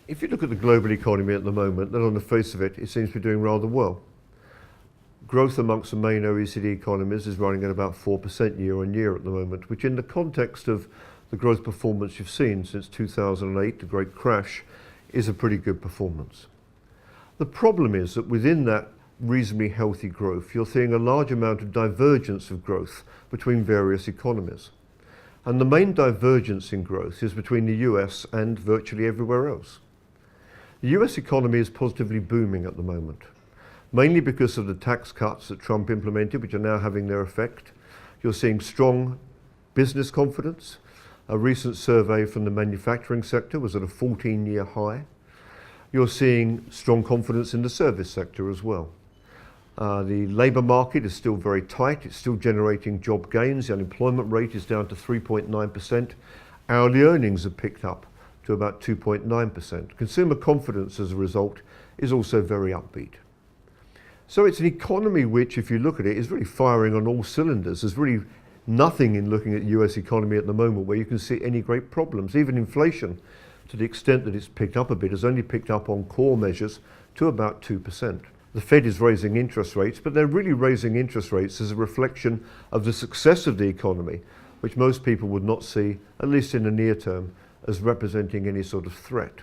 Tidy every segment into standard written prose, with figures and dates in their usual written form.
If you look at the global economy at the moment, then on the face of it, it seems to be doing rather well. Growth amongst the main OECD economies is running at about 4% year on year at the moment, which in the context of the growth performance you've seen since 2008, the great crash, is a pretty good performance. The problem is that within that reasonably healthy growth, you're seeing a large amount of divergence of growth between various economies. And the main divergence in growth is between the US and virtually everywhere else. The US economy is positively booming at the moment, mainly because of the tax cuts that Trump implemented, which are now having their effect. You're seeing strong business confidence. A recent survey from the manufacturing sector was at a 14-year high. You're seeing strong confidence in the service sector as well. The labour market is still very tight. It's still generating job gains. The unemployment rate is down to 3.9%. Hourly earnings have picked up to about 2.9%. Consumer confidence as a result is also very upbeat. So it's an economy which, if you look at it, is really firing on all cylinders. There's really nothing in looking at the US economy at the moment where you can see any great problems. Even inflation, to the extent that it's picked up a bit, has only picked up on core measures to about 2%. The Fed is raising interest rates, but they're really raising interest rates as a reflection of the success of the economy, which most people would not see, at least in the near term, as representing any sort of threat.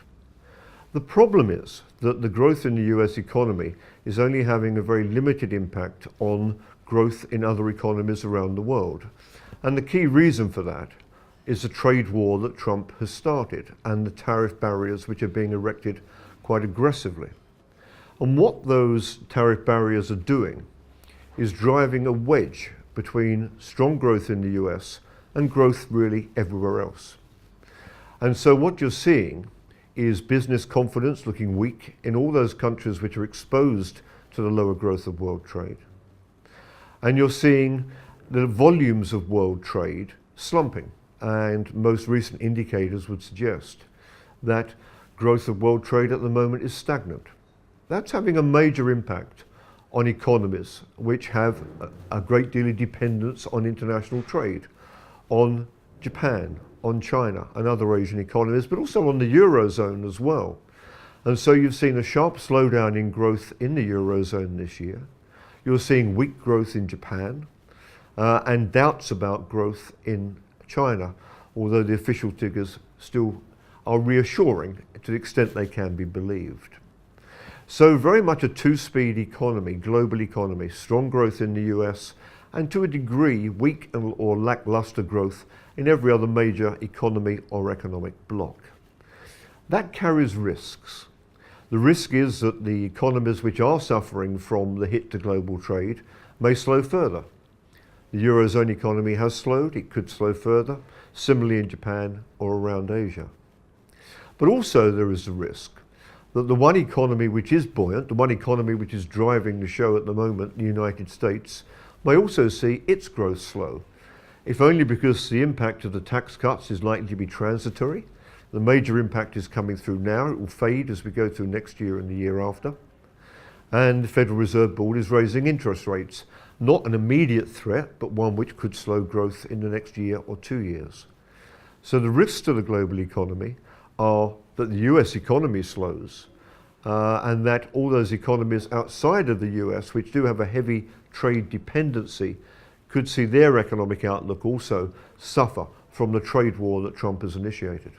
The problem is that the growth in the US economy is only having a very limited impact on growth in other economies around the world. And the key reason for that is the trade war that Trump has started and the tariff barriers which are being erected quite aggressively. And what those tariff barriers are doing is driving a wedge between strong growth in the US and growth really everywhere else. And so what you're seeing is business confidence looking weak in all those countries which are exposed to the lower growth of world trade. And you're seeing the volumes of world trade slumping. And most recent indicators would suggest that growth of world trade at the moment is stagnant. That's having a major impact on economies which have a great deal of dependence on international trade, on Japan, on China and other Asian economies, but also on the Eurozone as well. And so you've seen a sharp slowdown in growth in the Eurozone this year. You're seeing weak growth in Japan and doubts about growth in China, although the official figures still are reassuring to the extent they can be believed. So very much a two-speed economy, global economy, strong growth in the US, and to a degree weak or lackluster growth in every other major economy or economic bloc. That carries risks. The risk is that the economies which are suffering from the hit to global trade may slow further. The Eurozone economy has slowed, it could slow further, similarly in Japan or around Asia. But also there is the risk that the one economy which is buoyant, the one economy which is driving the show at the moment, the United States, may also see its growth slow, if only because the impact of the tax cuts is likely to be transitory. The major impact is coming through now. It will fade as we go through next year and the year after. And the Federal Reserve Board is raising interest rates. Not an immediate threat, but one which could slow growth in the next year or 2 years. So the risks to the global economy are that the US economy slows and that all those economies outside of the US, which do have a heavy trade dependency, could see their economic outlook also suffer from the trade war that Trump has initiated.